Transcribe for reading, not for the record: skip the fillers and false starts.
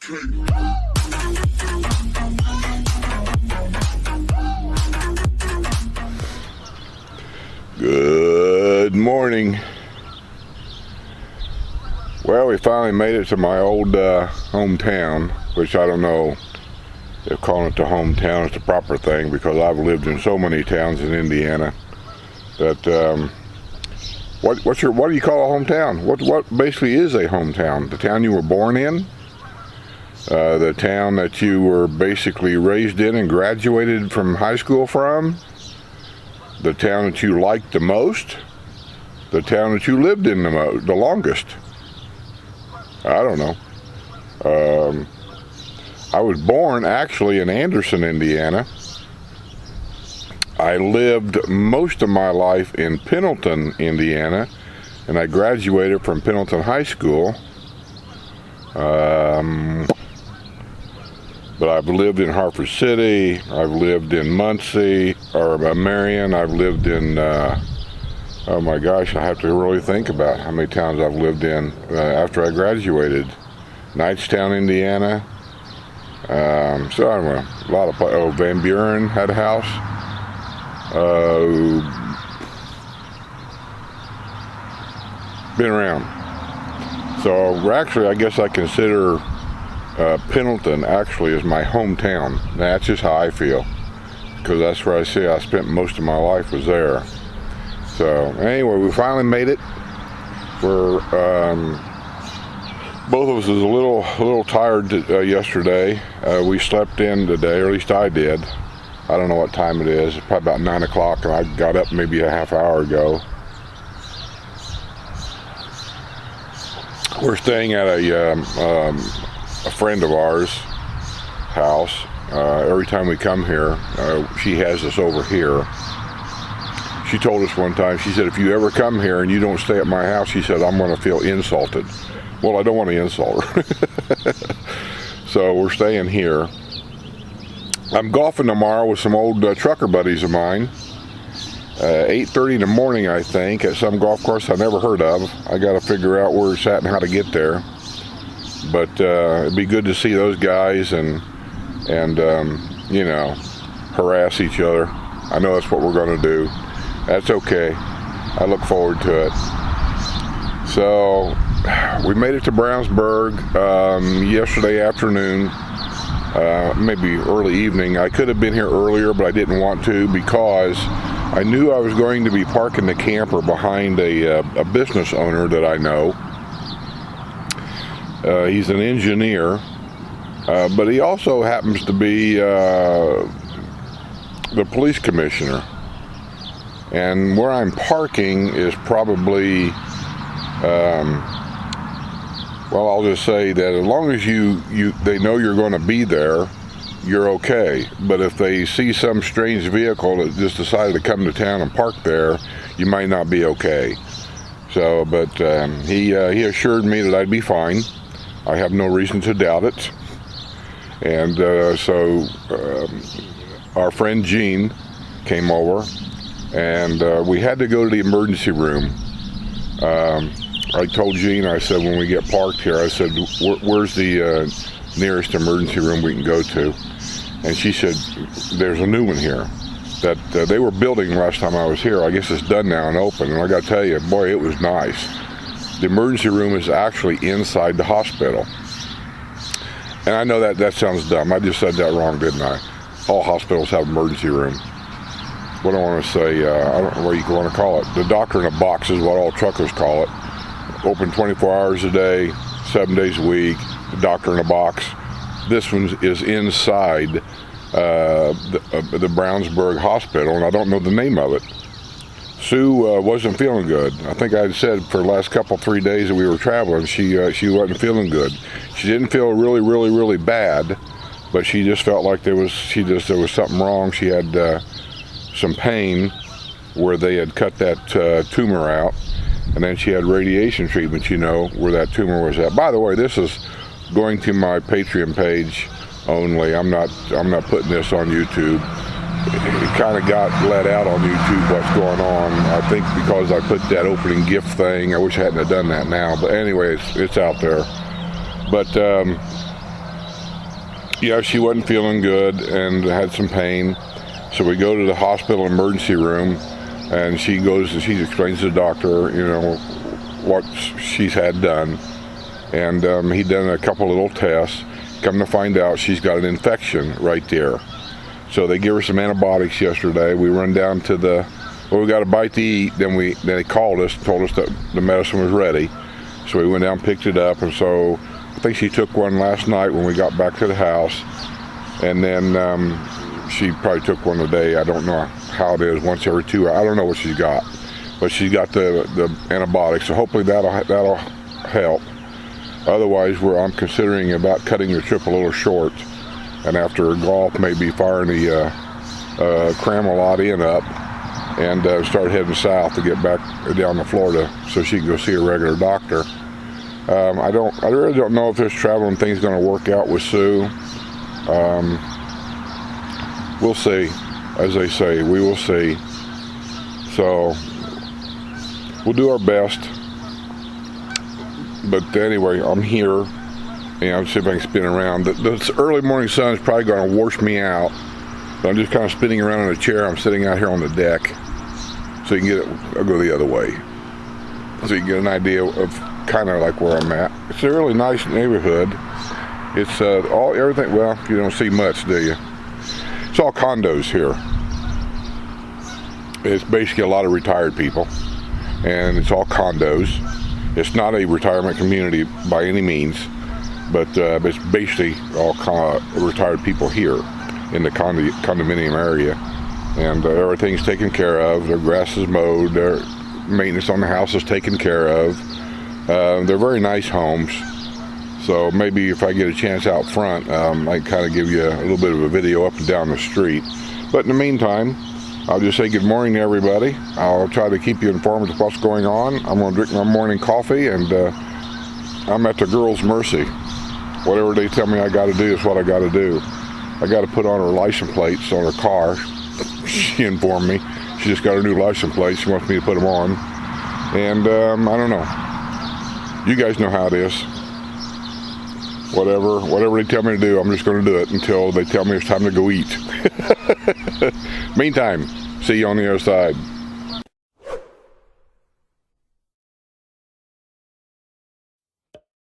Good morning. Well, we finally made it to my old hometown, which I don't know if calling it the hometown is the proper thing, because I've lived in so many towns in Indiana that what do you call a hometown? What basically is a hometown? The town you were born in? The town that you were basically raised in and graduated from high school from? The town that you liked the most? The town that you lived in the longest? I don't know. I was born actually in Anderson, Indiana. I lived most of my life in Pendleton, Indiana, and I graduated from Pendleton High School. But I've lived in Hartford City, I've lived in Muncie, or Marion, I've lived in, oh my gosh, I have to really think about how many towns I've lived in after I graduated. Knightstown, Indiana, so I don't know, a lot of, Van Buren had a house. Been around. So actually, I guess I consider Pendleton actually is my hometown. That's just how I feel, because that's where I spent most of my life was there. So anyway, we finally made it. We're both of us was a little tired yesterday. We slept in today, or at least I did. I don't know what time it is. It's probably about 9 o'clock, and I got up maybe a half hour ago. We're staying at a friend of ours' house. Every time we come here, she has us over here. She told us one time, she said, if you ever come here and you don't stay at my house, she said, I'm going to feel insulted. Well, I don't want to insult her. So we're staying here. I'm golfing tomorrow with some old trucker buddies of mine. 8:30 in the morning, I think, at some golf course I never heard of. I got to figure out where it's at and how to get there. But it'd be good to see those guys and you know, harass each other. I know that's what we're going to do. That's okay. I look forward to it. So we made it to Brownsburg yesterday afternoon, maybe early evening. I could have been here earlier, but I didn't want to, because I knew I was going to be parking the camper behind a business owner that I know. He's an engineer, but he also happens to be the police commissioner. And where I'm parking is probably, well, I'll just say that as long as they know you're going to be there, you're okay. But if they see some strange vehicle that just decided to come to town and park there, you might not be okay. So, but he assured me that I'd be fine. I have no reason to doubt it. And so our friend Gene came over, and we had to go to the emergency room. I told Gene, I said, when we get parked here, I said, where's the nearest emergency room we can go to? And she said, there's a new one here that they were building last time I was here. I guess it's done now and open. And I got to tell you, boy, it was nice. The emergency room is actually inside the hospital. And I know that sounds dumb. I just said that wrong, didn't I? All hospitals have emergency room. What I want to say, I don't know what you want to call it. The doctor in a box is what all truckers call it. Open 24 hours a day, 7 days a week. The doctor in a box. This one is inside the Brownsburg Hospital, and I don't know the name of it. Sue wasn't feeling good. I think I had said for the last 3 days that we were traveling, she wasn't feeling good. She didn't feel really bad, but she just felt like there was something wrong. She had some pain where they had cut that tumor out, and then she had radiation treatment, you know, where that tumor was at. By the way, this is going to my Patreon page only. I'm not putting this on YouTube. It kind of got let out on YouTube what's going on. I think because I put that opening gift thing. I wish I hadn't have done that now. But anyway, it's out there. But Yeah, she wasn't feeling good and had some pain. So we go to the hospital emergency room, and she explains to the doctor, what she's had done. And he done a couple little tests. Come to find out, she's got an infection right there. So they give her some antibiotics yesterday. We run down to we got a bite to eat. Then they called us, told us that the medicine was ready. So we went down, picked it up, and so I think she took one last night when we got back to the house. And then she probably took one today. I don't know how it is, once every 2 hours. I don't know what she's got, but she's got the antibiotics. So hopefully that'll help. Otherwise, I'm considering about cutting the trip a little short, and after golf, maybe firing the Cramelot Inn up and start heading south to get back down to Florida so she can go see a regular doctor. I really don't know if this traveling thing's going to work out with Sue. We'll see, as they say. We will see. So we'll do our best. But anyway, I'm here, and see if I can spin around. This early morning sun is probably going to wash me out. But I'm just kind of spinning around in a chair. I'm sitting out here on the deck, so you can get it. I'll go the other way, so you can get an idea of kind of like where I'm at. It's a really nice neighborhood. It's everything. Well, you don't see much, do you? It's all condos here. It's basically a lot of retired people, and it's all condos. It's not a retirement community by any means, but it's basically all retired people here in the condominium area, and everything's taken care of. Their grass is mowed, their maintenance on the house is taken care of. They're very nice homes, so maybe if I get a chance out front, I can kind of give you a little bit of a video up and down the street. But in the meantime, I'll just say good morning to everybody. I'll try to keep you informed of what's going on. I'm going to drink my morning coffee, and I'm at the girls' mercy. Whatever they tell me I got to do is what I got to do. I got to put on her license plates on her car. She informed me. She just got her new license plates. She wants me to put them on. And I don't know. You guys know how it is. Whatever they tell me to do, I'm just going to do it until they tell me it's time to go eat. Meantime, see you on the other side.